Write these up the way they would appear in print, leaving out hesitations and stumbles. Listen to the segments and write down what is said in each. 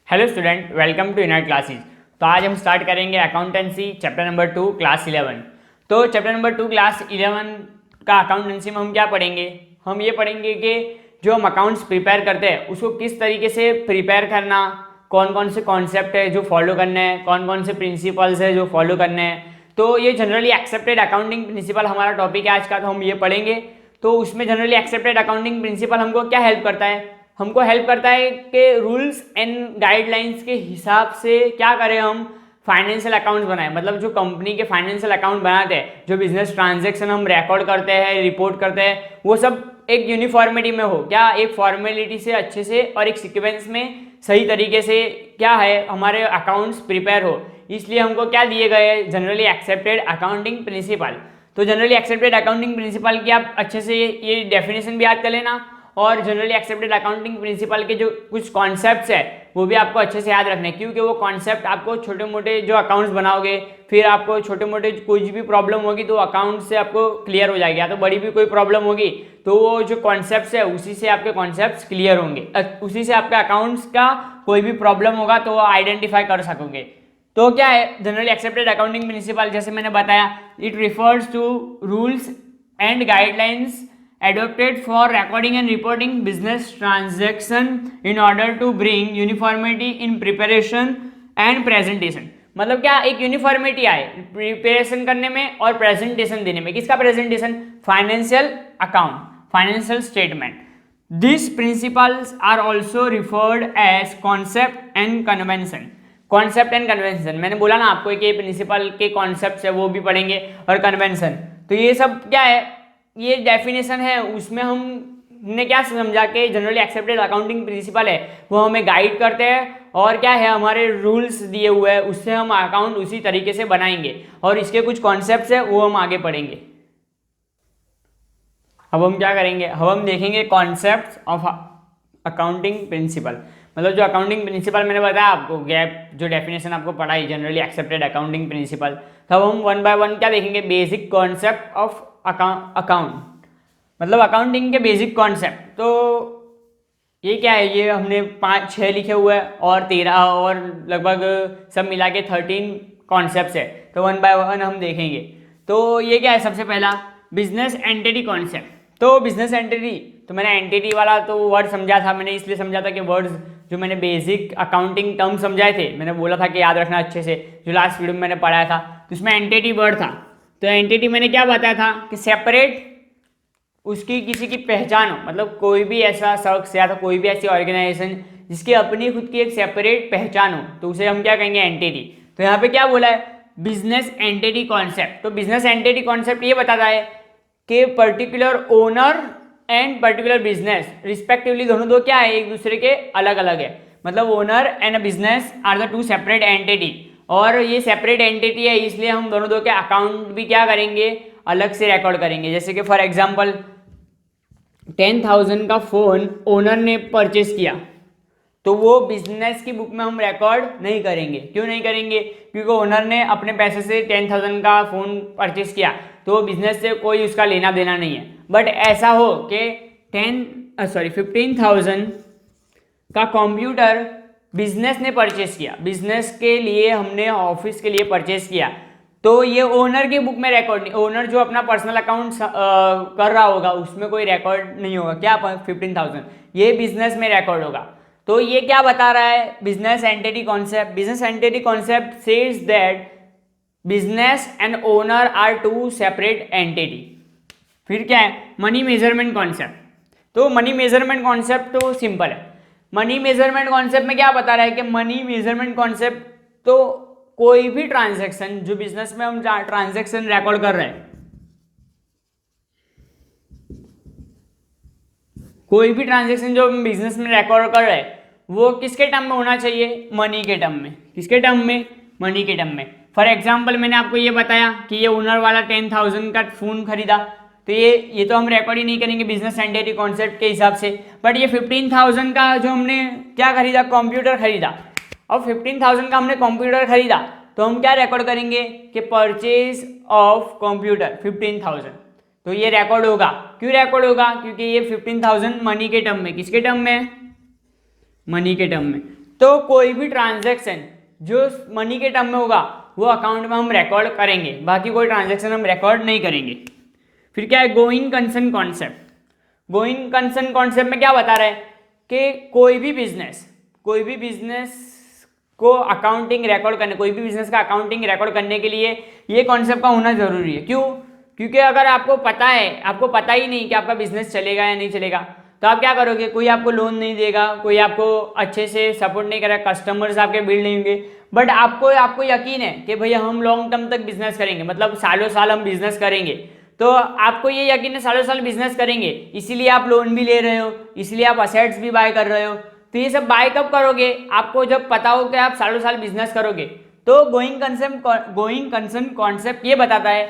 Hello student, welcome to Unite classes. तो आज हम स्टार्ट करेंगे अकाउंटेंसी चैप्टर नंबर 2 क्लास 11। तो चैप्टर नंबर 2 क्लास 11 का अकाउंटेंसी में हम क्या पढ़ेंगे? हम ये पढ़ेंगे कि जो हम अकाउंट्स प्रिपेयर करते हैं उसको किस तरीके से प्रिपेयर करना, कौन कौन से कॉन्सेप्ट है जो फॉलो करने हैं, कौन कौन से प्रिंसिपल्स है जो फॉलो करने हैं। तो ये जनरली एक्सेप्टेड अकाउंटिंग प्रिंसिपल हमारा टॉपिक है आज का, तो हम ये पढ़ेंगे। तो उसमें जनरली एक्सेप्टेड अकाउंटिंग प्रिंसिपल हमको क्या हेल्प करता है? हमको हेल्प करता है कि रूल्स एंड गाइडलाइंस के हिसाब से क्या करें, हम फाइनेंशियल अकाउंट्स बनाएं। मतलब जो कंपनी के फाइनेंशियल अकाउंट बनाते हैं, जो बिजनेस ट्रांजैक्शन हम रिकॉर्ड करते हैं, रिपोर्ट करते हैं, वो सब एक यूनिफॉर्मिटी में हो, क्या एक फॉर्मेलिटी से अच्छे से और एक सीक्वेंस में सही तरीके से क्या है हमारे अकाउंट्स प्रिपेयर हो। इसलिए हमको क्या दिए गए? Generally accepted accounting principle. तो जनरली एक्सेप्टेड अकाउंटिंग प्रिंसिपल की आप अच्छे से ये डेफिनेशन भी याद कर लेना, और जनरली एक्सेप्टेड अकाउंटिंग प्रिंसिपल के जो कुछ कॉन्सेप्ट्स है वो भी आपको अच्छे से याद रखने, क्योंकि वो कॉन्सेप्ट आपको छोटे मोटे जो अकाउंट्स बनाओगे, फिर आपको छोटे मोटे कुछ भी प्रॉब्लम होगी तो अकाउंट से आपको क्लियर हो जाएगी, या तो बड़ी भी कोई प्रॉब्लम होगी तो वो जो कॉन्सेप्ट्स है उसी से आपके कॉन्सेप्ट्स क्लियर होंगे, उसी से आपके अकाउंट्स का कोई भी प्रॉब्लम होगा तो वो आइडेंटिफाई कर सकोगे। तो क्या है जनरली एक्सेप्टेड अकाउंटिंग प्रिंसिपल? जैसे मैंने बताया, it refers to rules and guidelines adopted for recording and reporting business transaction in order to bring uniformity in preparation and presentation। मतलब क्या एक यूनिफॉर्मिटी आए प्रिपरेशन करने में और प्रेजेंटेशन देने में। किसका presentation? Financial account, financial statement. This principles are also referred as concept and convention. Concept and convention, मैंने बोला ना आपको कि प्रिंसिपल के कॉन्सेप्ट है वो भी पढ़ेंगे, और कन्वेंशन। तो ये सब क्या है, ये डेफिनेशन है, उसमें हमने क्या समझा कि जनरली एक्सेप्टेड अकाउंटिंग प्रिंसिपल है वो हमें गाइड करते हैं, और क्या है हमारे रूल्स दिए हुए हैं उससे हम अकाउंट उसी तरीके से बनाएंगे, और इसके कुछ कॉन्सेप्ट्स है वो हम आगे पढ़ेंगे। अब हम क्या करेंगे? अब हम देखेंगे कॉन्सेप्ट्स ऑफ अकाउंटिंग प्रिंसिपल। मतलब जो अकाउंटिंग प्रिंसिपल मैंने बताया आपको, गैप जो डेफिनेशन आपको पढ़ाई जनरली एक्सेप्टेड अकाउंटिंग प्रिंसिपल, तब हम वन बाय वन क्या देखेंगे? बेसिक कॉन्सेप्ट ऑफ अकाउंट, मतलब अकाउंटिंग के बेसिक कॉन्सेप्ट। तो ये क्या है? ये हमने 5-6 लिखे हुए हैं, और 13 और लगभग सब मिला के 13 कॉन्सेप्ट्स है। तो वन बाय वन हम देखेंगे। तो ये क्या है? सबसे पहला बिजनेस एंटिटी कॉन्सेप्ट। तो बिजनेस एंटिटी, तो मैंने एंटिटी वाला तो वर्ड समझा था, मैंने इसलिए समझा था कि वर्ड्स जो मैंने बेसिक अकाउंटिंग टर्म समझाए थे, मैंने बोला था कि याद रखना अच्छे से, जो लास्ट वीडियो में मैंने पढ़ाया था, तो उसमें एंटिटी वर्ड था। तो एंटिटी मैंने क्या बताया था कि सेपरेट उसकी किसी की पहचान हो, मतलब कोई भी ऐसा शख्स या तो कोई भी ऐसी ऑर्गेनाइजेशन जिसकी अपनी खुद की एक सेपरेट पहचान हो, तो उसे हम क्या कहेंगे? एंटिटी। तो यहाँ पे क्या बोला है? Business entity concept. तो बिजनेस एंटिटी कॉन्सेप्ट ये बताता है कि particular owner and particular business respectively दोनों दो क्या है? एक दूसरे के अलग अलग है। मतलब owner and business are the two separate entity, और ये सेपरेट एंटिटी है इसलिए हम दोनों दो के अकाउंट भी क्या करेंगे? अलग से रिकॉर्ड करेंगे। जैसे कि फॉर एग्जांपल 10,000 का फ़ोन ओनर ने परचेस किया, तो वो बिजनेस की बुक में हम रिकॉर्ड नहीं करेंगे। क्यों नहीं करेंगे? क्योंकि ओनर ने अपने पैसे से 10,000 का फ़ोन परचेस किया, तो बिजनेस से कोई उसका लेना देना नहीं है। बट ऐसा हो कि 15,000 का कंप्यूटर बिजनेस ने परचेस किया, बिजनेस के लिए हमने ऑफिस के लिए परचेस किया, तो ये ओनर की बुक में रिकॉर्ड नहीं, ओनर जो अपना पर्सनल अकाउंट कर रहा होगा उसमें कोई रिकॉर्ड नहीं होगा। क्या 15,000 ये बिजनेस में रिकॉर्ड होगा। तो ये क्या बता रहा है? Business entity concept. Business entity concept says that business and owner are two separate entity. फिर क्या है? Money measurement concept. तो मनी मेजरमेंट कॉन्सेप्ट तो सिंपल है। मनी मेजरमेंट कॉन्सेप्ट में क्या बता रहा है कि मनी मेजरमेंट कॉन्सेप्ट तो कोई भी ट्रांजैक्शन जो बिजनेस में हम ट्रांजैक्शन रिकॉर्ड कर रहे हैं, कोई भी ट्रांजैक्शन जो हम बिजनेस में रिकॉर्ड कर रहे हैं वो किसके टर्म में होना चाहिए? मनी के टर्म में। किसके टर्म में? मनी के टर्म में। फॉर एग्जांपल मैंने आपको ये बताया कि ये ओनर वाला 10,000 का फोन खरीदा, तो ये तो हम रिकॉर्ड ही नहीं करेंगे बिजनेस एंटिटी कॉन्सेप्ट के हिसाब से। बट ये 15,000 का जो हमने क्या खरीदा? कंप्यूटर खरीदा। और 15,000 का हमने कंप्यूटर खरीदा, तो हम क्या रिकॉर्ड करेंगे कि परचेज ऑफ कंप्यूटर 15,000। तो ये रिकॉर्ड होगा। क्यों रिकॉर्ड होगा? क्योंकि ये 15,000 मनी के टर्म में, किसके टर्म में? मनी के टर्म में। तो कोई भी ट्रांजैक्शन जो मनी के टर्म में होगा वो अकाउंट में हम रिकॉर्ड करेंगे, बाकी कोई ट्रांजैक्शन हम रिकॉर्ड नहीं करेंगे। फिर क्या है going concern concept. Going concern concept में क्या बता रहा है कि कोई भी बिजनेस को अकाउंटिंग रिकॉर्ड करने, कोई भी बिजनेस का अकाउंटिंग रिकॉर्ड करने के लिए ये कॉन्सेप्ट का होना जरूरी है। क्यों? क्योंकि अगर आपको पता ही नहीं कि आपका बिजनेस चलेगा या नहीं चलेगा, तो आप क्या करोगे? कोई आपको लोन नहीं देगा, कोई आपको अच्छे से सपोर्ट नहीं करेगा, कस्टमर्स आपके बिल्ड नहीं होंगे। बट आपको यकीन है कि भैया हम लॉन्ग टर्म तक बिजनेस करेंगे, मतलब सालों साल हम बिजनेस करेंगे, तो आपको ये यकीन है सालों साल बिजनेस करेंगे, इसीलिए आप लोन भी ले रहे हो, इसलिए आप असेट्स भी बाय कर रहे हो। तो ये सब बाय कब करोगे? आपको जब पता हो कि आप सालों साल बिजनेस करोगे। तो गोइंग कंसर्न कॉन्सेप्ट ये बताता है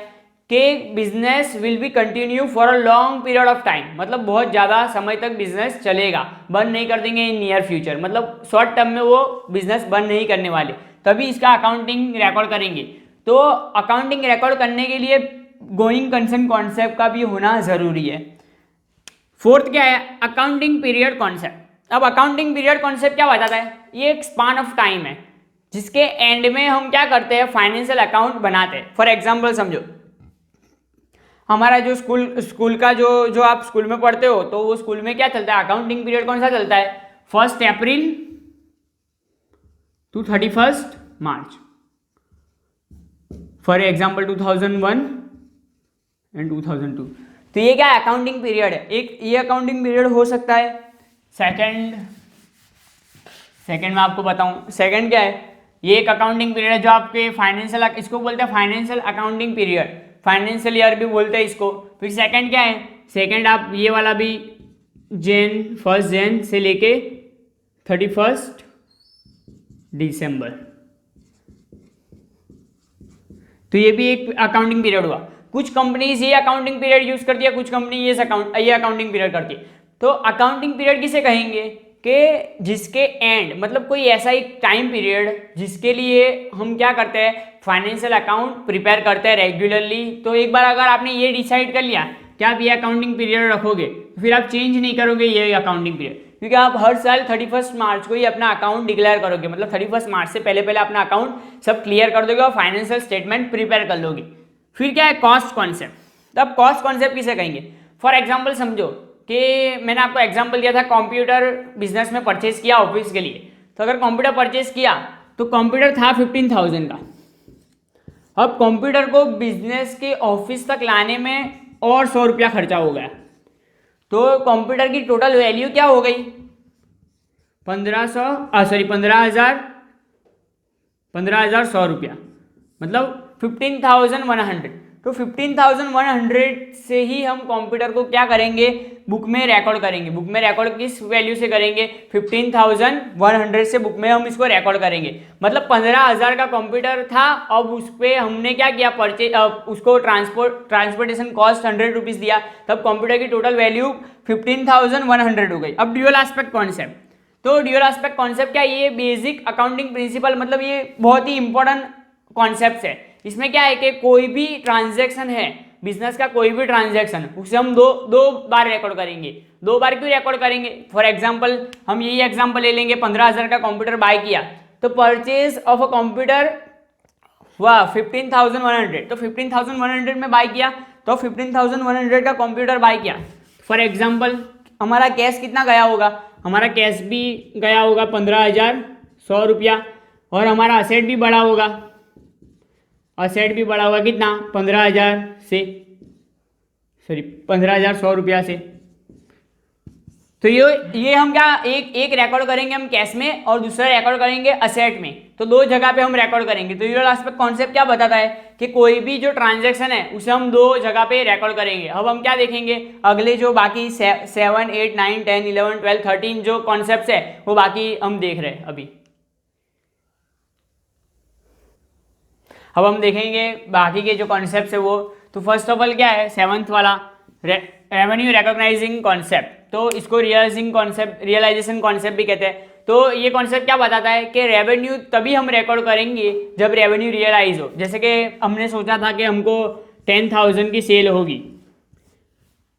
कि business will be continue for a long period of time, मतलब बहुत ज़्यादा समय तक बिजनेस चलेगा, बंद नहीं कर देंगे इन नियर फ्यूचर, मतलब शॉर्ट टर्म में वो बिजनेस बंद नहीं करने वाले, तभी इसका अकाउंटिंग रिकॉर्ड करेंगे। तो अकाउंटिंग रिकॉर्ड करने के लिए गोइंग कंसर्न कॉन्सेप्ट का भी होना जरूरी है। फोर्थ क्या है? Accounting period concept. अब अकाउंटिंग पीरियड कॉन्सेप्ट क्या बताता है? ये एक स्पान ऑफ टाइम है जिसके एंड में हम क्या करते हैं? फाइनेंशियल अकाउंट बनाते हैं। फॉर एग्जांपल समझो, हमारा जो स्कूल का जो आप स्कूल में पढ़ते हो, तो वो स्कूल में क्या चलता है? अकाउंटिंग पीरियड कौन सा चलता है? 1 April to 31 March. For example 2001 and 2002। तो ये क्या है? अकाउंटिंग पीरियड है। एक ये अकाउंटिंग पीरियड हो सकता है। सेकंड मैं आपको बताऊं, सेकंड क्या है? ये एक अकाउंटिंग पीरियड है जो आपके फाइनेंशियल, इसको बोलते हैं financial accounting period, financial year भी बोलते हैं इसको। फिर सेकंड क्या है? सेकंड आप ये वाला भी 1 जैन से लेके 31 दिसंबर, तो ये भी एक अकाउंटिंग पीरियड हुआ। कुछ कंपनीज ये अकाउंटिंग पीरियड यूज करती है, कुछ कंपनी ये अकाउंटिंग पीरियड करती है। तो अकाउंटिंग पीरियड किसे कहेंगे? कि जिसके एंड, मतलब कोई ऐसा एक टाइम पीरियड जिसके लिए हम क्या करते हैं? फाइनेंशियल अकाउंट प्रिपेयर करते हैं रेगुलरली। तो एक बार अगर आपने ये डिसाइड कर लिया कि आप ये अकाउंटिंग पीरियड रखोगे, तो फिर आप चेंज नहीं करोगे ये अकाउंटिंग पीरियड, क्योंकि आप हर साल 31 मार्च को ही अपना अकाउंट डिक्लेयर करोगे, मतलब 31 मार्च से पहले अपना अकाउंट सब क्लियर कर दोगे और फाइनेंशियल स्टेटमेंट प्रिपेयर कर लोगे। फिर क्या है? Cost concept. तब कॉस्ट कॉन्सेप्ट किसे कहेंगे? फॉर एग्जाम्पल समझो कि मैंने आपको एग्जाम्पल दिया था, कंप्यूटर बिजनेस में परचेज किया ऑफिस के लिए। तो अगर कंप्यूटर परचेज किया तो कंप्यूटर था 15,000 का। अब कंप्यूटर को बिजनेस के ऑफिस तक लाने में और 100 रुपया खर्चा हो गया, तो कंप्यूटर की टोटल वैल्यू क्या हो गई? 15,100 रुपया, मतलब 15,100। तो 15,100 से ही हम कंप्यूटर को क्या करेंगे? बुक में रिकॉर्ड करेंगे। बुक में रिकॉर्ड किस वैल्यू से करेंगे? 15,100 से बुक में हम इसको रिकॉर्ड करेंगे। मतलब 15,000 का कंप्यूटर था, अब उस पर हमने क्या किया? उसको ट्रांसपोर्टेशन कॉस्ट 100 रुपीज दिया, तब कंप्यूटर की टोटल वैल्यू 15,100 हो गई। अब ड्यूअल एस्पेक्ट कॉन्सेप्ट। तो ड्यूअल एस्पेक्ट कॉन्सेप्ट क्या? ये बेसिक अकाउंटिंग प्रिंसिपल, मतलब ये बहुत ही इंपॉर्टेंट कॉन्सेप्ट है। इसमें क्या है कि कोई भी ट्रांजैक्शन है, बिजनेस का कोई भी ट्रांजैक्शन, उसे हम दो बार रिकॉर्ड करेंगे। 2 बार क्यों रिकॉर्ड करेंगे? फॉर एग्जांपल हम यही एग्जांपल ले लेंगे, 15,000 का कंप्यूटर बाय किया, तो परचेज ऑफ अ कंप्यूटर हुआ 15,100। तो 15,100 में बाय किया, तो 15,100 का कंप्यूटर बाय किया। फॉर एग्जाम्पल हमारा कैश कितना गया होगा? हमारा कैश भी गया होगा 15,100 रुपया, और हमारा असेट भी बढ़ा होगा। असेट भी बढ़ा हुआ कितना? 15,100 रुपया से। तो ये हम क्या एक रिकॉर्ड करेंगे हम कैश में, और दूसरा रिकॉर्ड करेंगे असेट में। तो 2 जगह पे हम रिकॉर्ड करेंगे। तो ड्यूअल एस्पेक्ट कॉन्सेप्ट क्या बताता है कि कोई भी जो ट्रांजैक्शन है उसे हम 2 जगह पे रिकॉर्ड करेंगे। अब हम क्या देखेंगे? अगले जो बाकी 7, 8, 9, 10, 11, 12, 13 जो कॉन्सेप्ट है वो बाकी हम देख रहे हैं अभी। अब हम देखेंगे बाकी के जो कॉन्सेप्ट है वो। तो फर्स्ट ऑफ ऑल क्या है? 7th वाला रेवेन्यू रिकॉग्नाइजिंग कॉन्सेप्ट। तो इसको रियलाइजेशन कॉन्सेप्ट भी कहते हैं। तो ये कॉन्सेप्ट क्या बताता है कि रेवेन्यू तभी हम रिकॉर्ड करेंगे जब रेवेन्यू रियलाइज हो। जैसे कि हमने सोचा था कि हमको 10,000 की सेल होगी।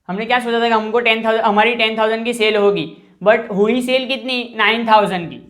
हमने क्या सोचा था कि हमको 10,000 हमारी 10,000 की सेल होगी, बट हुई सेल कितनी? 9,000 की।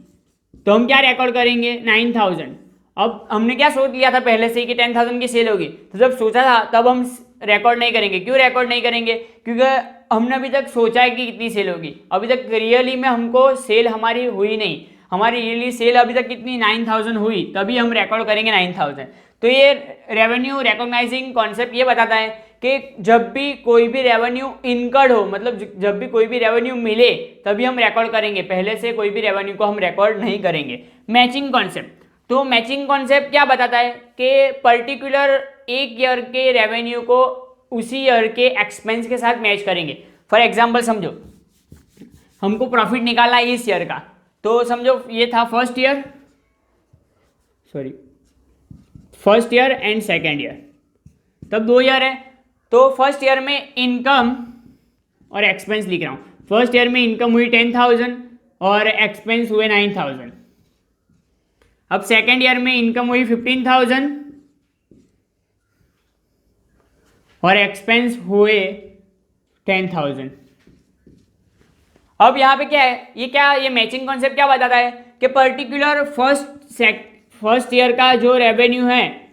तो हम क्या रिकॉर्ड करेंगे 9000। अब हमने क्या सोच लिया था पहले से ही कि 10,000 की सेल होगी, तो जब सोचा था तब हम रिकॉर्ड नहीं करेंगे। क्यों रिकॉर्ड नहीं करेंगे? क्योंकि हमने अभी तक सोचा है कि कितनी सेल होगी, अभी तक रियली में हमको सेल हमारी हुई नहीं। हमारी रियली सेल अभी तक कितनी 9000 हुई, तभी हम रिकॉर्ड करेंगे 9000। तो ये रेवेन्यू रिकॉग्नाइजिंग कॉन्सेप्ट ये बताता है कि जब भी कोई भी रेवेन्यू इनकर्ड हो, मतलब जब भी कोई भी रेवेन्यू मिले तभी हम रिकॉर्ड करेंगे, पहले से कोई भी रेवेन्यू को हम रिकॉर्ड नहीं करेंगे। मैचिंग कॉन्सेप्ट, तो मैचिंग कॉन्सेप्ट क्या बताता है कि पर्टिकुलर एक ईयर के रेवेन्यू को उसी ईयर के एक्सपेंस के साथ मैच करेंगे। फॉर एग्जांपल समझो हमको प्रॉफिट निकालना है इस ईयर का, तो समझो ये था first year and second year, तब 2 ईयर है। तो फर्स्ट ईयर में इनकम और एक्सपेंस लिख रहा हूँ। फर्स्ट ईयर में इनकम हुई 10,000 और एक्सपेंस हुए 9,000। अब सेकेंड ईयर में इनकम हुई 15,000 और एक्सपेंस हुए 10,000। अब यहाँ पे क्या है, ये मैचिंग कॉन्सेप्ट क्या बताता है कि पर्टिकुलर फर्स्ट ईयर का जो रेवेन्यू है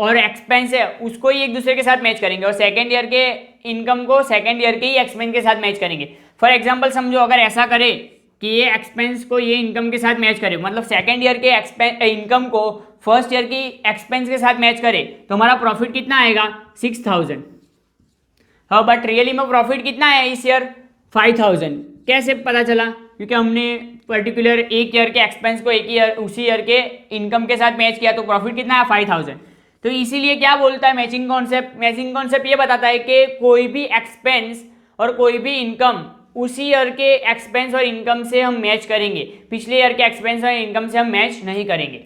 और एक्सपेंस है उसको ही एक दूसरे के साथ मैच करेंगे, और सेकेंड ईयर के इनकम को सेकेंड ईयर के ही एक्सपेंस के साथ मैच करेंगे। फॉर एग्जांपल समझो अगर ऐसा करे कि ये एक्सपेंस को ये इनकम के साथ मैच करे, मतलब सेकेंड ईयर के इनकम को फर्स्ट ईयर की एक्सपेंस के साथ मैच करे, तो हमारा प्रॉफिट कितना आएगा 6,000। हाँ, बट रियली में प्रॉफिट कितना है इस ईयर 5,000। कैसे पता चला? क्योंकि हमने पर्टिकुलर एक ईयर के एक्सपेंस को उसी ईयर के इनकम के साथ मैच किया, तो प्रॉफिट कितना है 5,000। तो इसीलिए क्या बोलता है मैचिंग कॉन्सेप्ट ये बताता है कि कोई भी एक्सपेंस और कोई भी इनकम उसी ईयर के एक्सपेंस और इनकम से हम मैच करेंगे, पिछले ईयर के एक्सपेंस और इनकम से हम मैच नहीं करेंगे।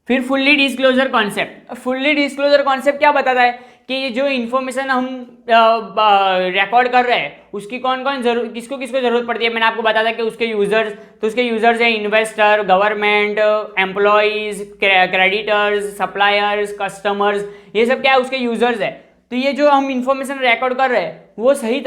फिर फुल्ली डिस्क्लोजर कॉन्सेप्ट क्या बताता है कि जो इन्फॉर्मेशन हम रिकॉर्ड कर रहे हैं उसकी किसको जरूरत पड़ती है। मैंने आपको बताया था कि उसके यूजर्स हैं investor, government, employees, creditors, suppliers, customers, ये सब क्या है उसके यूजर्स है। तो ये जो हम इन्फॉर्मेशन रिकॉर्ड कर रहे हैं वो सही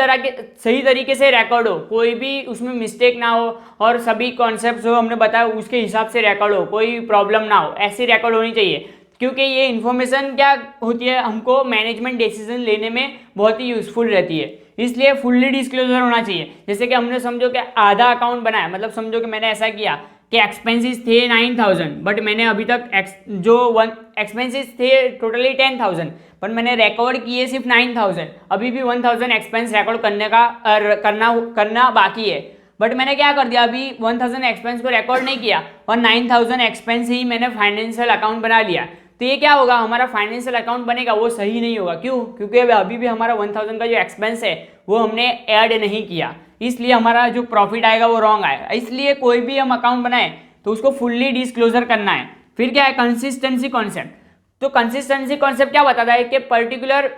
तरीके से रिकॉर्ड हो, कोई भी उसमें मिस्टेक ना हो, और सभी कॉन्सेप्ट्स जो हमने बताया उसके हिसाब से रिकॉर्ड हो, कोई प्रॉब्लम ना हो, ऐसी रिकॉर्ड होनी चाहिए। क्योंकि ये इन्फॉर्मेशन क्या होती है, हमको मैनेजमेंट डिसीजन लेने में बहुत ही यूजफुल रहती है, इसलिए फुल्ली डिस्क्लोजर होना चाहिए। जैसे कि हमने समझो कि आधा अकाउंट बनाया, मतलब समझो कि मैंने ऐसा किया कि एक्सपेंसेस थे 9,000 बट मैंने अभी तक एक्सपेंसेस थे टोटली 10,000 बट मैंने रिकॉर्ड किए सिर्फ 9,000, अभी भी 1,000 एक्सपेंस रिकॉर्ड करना बाकी है। बट मैंने क्या कर दिया, अभी 1,000 एक्सपेंस को रिकॉर्ड नहीं किया और 9,000 एक्सपेंस ही मैंने फाइनेंशियल अकाउंट बना लिया। तो ये क्या होगा, हमारा फाइनेंशियल अकाउंट बनेगा वो सही नहीं होगा। क्यों? क्योंकि अभी भी हमारा 1,000 का जो एक्सपेंस है वो हमने ऐड नहीं किया, इसलिए हमारा जो प्रॉफिट आएगा वो रॉन्ग आएगा। इसलिए कोई भी हम अकाउंट बनाए तो उसको फुल्ली डिस्क्लोजर करना है। फिर क्या है कंसिस्टेंसी कॉन्सेप्ट। तो कंसिस्टेंसी कॉन्सेप्ट क्या बताता है कि पर्टिकुलर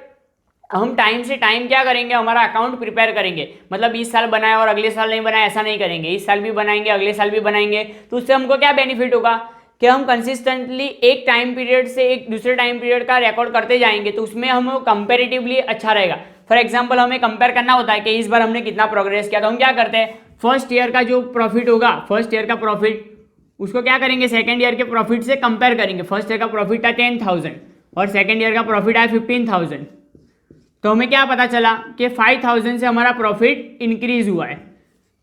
हम टाइम से टाइम क्या करेंगे, हमारा अकाउंट प्रिपेयर करेंगे। मतलब इस साल बनाया और अगले साल नहीं बनाया, ऐसा नहीं करेंगे। इस साल भी बनाएंगे, अगले साल भी बनाएंगे, तो उससे हमको क्या बेनिफिट होगा कि हम कंसिस्टेंटली एक टाइम पीरियड से एक दूसरे टाइम पीरियड का रिकॉर्ड करते जाएंगे, तो उसमें हम कंपेरेटिवली अच्छा रहेगा। फॉर एग्जांपल हमें कंपेयर करना होता है कि इस बार हमने कितना प्रोग्रेस किया, तो हम क्या करते हैं फर्स्ट ईयर का जो प्रॉफिट होगा, फर्स्ट ईयर का प्रॉफिट उसको क्या करेंगे सेकेंड ईयर के प्रॉफिट से कंपेयर करेंगे। फर्स्ट ईयर का प्रॉफिट था 10,000 और सेकेंड ईयर का प्रॉफिट आया 15,000, तो हमें क्या पता चला कि 5,000 से हमारा प्रॉफिट इंक्रीज हुआ है।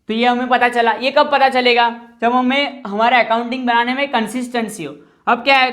तो ये हमें पता चला। ये कब पता चलेगा, जब हमें हमारा अकाउंटिंग बनाने में कंसिस्टेंसी हो। अब क्या है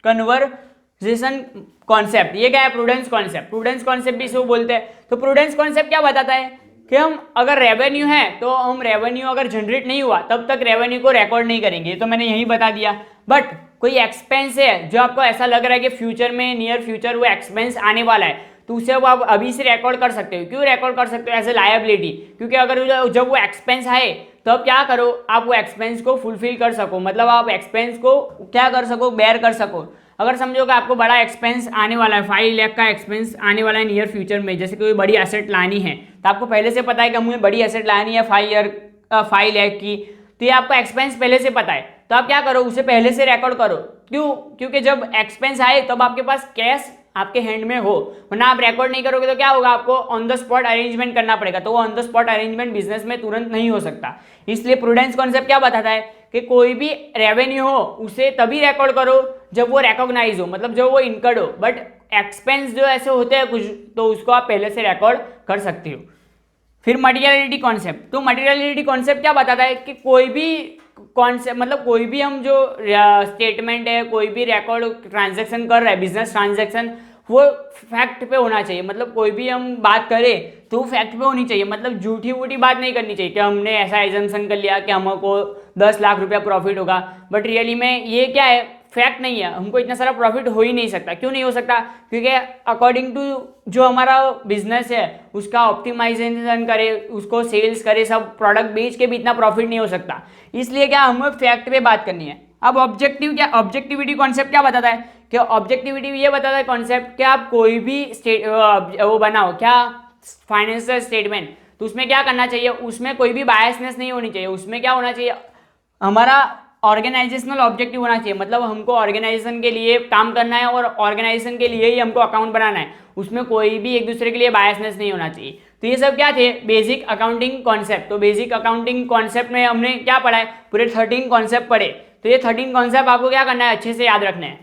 कन्वर्जेशन कॉन्सेप्ट, ये क्या है प्रूडेंस कॉन्सेप्ट भी इसको बोलते हैं। तो प्रूडेंस कॉन्सेप्ट क्या बताता है कि हम अगर रेवेन्यू है तो हम रेवेन्यू अगर जनरेट नहीं हुआ तब तक रेवेन्यू को रिकॉर्ड नहीं करेंगे, ये तो मैंने यही बता दिया। बट कोई एक्सपेंस है जो आपको ऐसा लग रहा है कि फ्यूचर में नियर फ्यूचर वो एक्सपेंस आने वाला है, तो उसे अब आप अभी से रिकॉर्ड कर सकते हो। क्यों रिकॉर्ड कर सकते हो? As a liability. क्योंकि अगर जब वो एक्सपेंस आए तो अब क्या करो, आप वो एक्सपेंस को फुलफिल कर सको, मतलब आप एक्सपेंस को क्या कर सको, बेयर कर सको। अगर समझो कि आपको बड़ा एक्सपेंस आने वाला है, 5 लाख का एक्सपेंस आने वाला है नियर फ्यूचर में, जैसे कोई बड़ी एसेट लानी है, तो आपको पहले से पता है कि मुझे बड़ी एसेट लानी है 5 लाख की, तो ये आपका एक्सपेंस पहले से पता है, तो आप क्या करो उसे पहले से रिकॉर्ड करो। क्यों? क्योंकि जब एक्सपेंस आए तब आपके पास कैश आपके हैंड में हो, वरना आप रिकॉर्ड नहीं करोगे तो क्या होगा, आपको ऑन द स्पॉट अरेंजमेंट करना पड़ेगा, तो वो on the spot arrangement business में तुरंत नहीं हो सकता। इसलिए प्रूडेंस कॉन्सेप्ट क्या बताता है कि कोई भी रेवेन्यू हो उसे तभी रिकॉर्ड करो जब वो रिकॉग्नाइज हो, मतलब जब वो इनकर्ड हो, बट एक्सपेंस जो ऐसे होते हैं कुछ तो उसको आप पहले से रिकॉर्ड कर सकते हो। फिर मटेरियलिटी कॉन्सेप्ट, तो मटेरियलिटी कॉन्सेप्ट क्या बताता है कि कोई भी कॉन्सेप्ट, मतलब कोई भी हम जो स्टेटमेंट है, कोई भी रिकॉर्ड ट्रांजैक्शन कर रहा है, बिजनेस ट्रांजैक्शन, वो फैक्ट पे होना चाहिए। मतलब कोई भी हम बात करें तो फैक्ट पे होनी चाहिए, मतलब झूठी वूठी बात नहीं करनी चाहिए कि हमने ऐसा एजम्पशन कर लिया कि हमको 10 लाख रुपया प्रॉफिट होगा, बट रियली में ये क्या है, फैक्ट नहीं है, हमको इतना सारा प्रॉफिट हो ही नहीं सकता। क्यों नहीं हो सकता, क्योंकि अकॉर्डिंग टू जो हमारा बिजनेस है उसका ऑप्टिमाइजेशन करे, उसको सेल्स करे, सब प्रोडक्ट बेच के भी इतना प्रॉफिट नहीं हो सकता। इसलिए क्या हमें फैक्ट पे बात करनी है। अब ऑब्जेक्टिव क्या, ऑब्जेक्टिविटी कॉन्सेप्ट क्या बताता है कि ऑब्जेक्टिविटी ये बताता है कॉन्सेप्ट कि आप कोई भी वो बनाओ क्या, फाइनेंशियल स्टेटमेंट, तो उसमें क्या करना चाहिए, उसमें कोई भी बायसनेस नहीं होनी चाहिए, उसमें क्या होना चाहिए, हमारा ऑर्गेनाइजेशनल ऑब्जेक्टिव होना चाहिए, मतलब हमको ऑर्गेनाइजेशन के लिए काम करना है और ऑर्गेनाइजेशन के लिए ही हमको अकाउंट बनाना है, उसमें कोई भी एक दूसरे के लिए बायसनेस नहीं होना चाहिए। तो ये सब क्या थे, बेसिक अकाउंटिंग कॉन्सेप्ट। तो बेसिक अकाउंटिंग कॉन्सेप्ट में हमने क्या पढ़ा है, पूरे 13 कॉन्सेप्ट पढ़े। तो ये 13 कॉन्सेप्ट आपको क्या करना है, अच्छे से याद रखना है।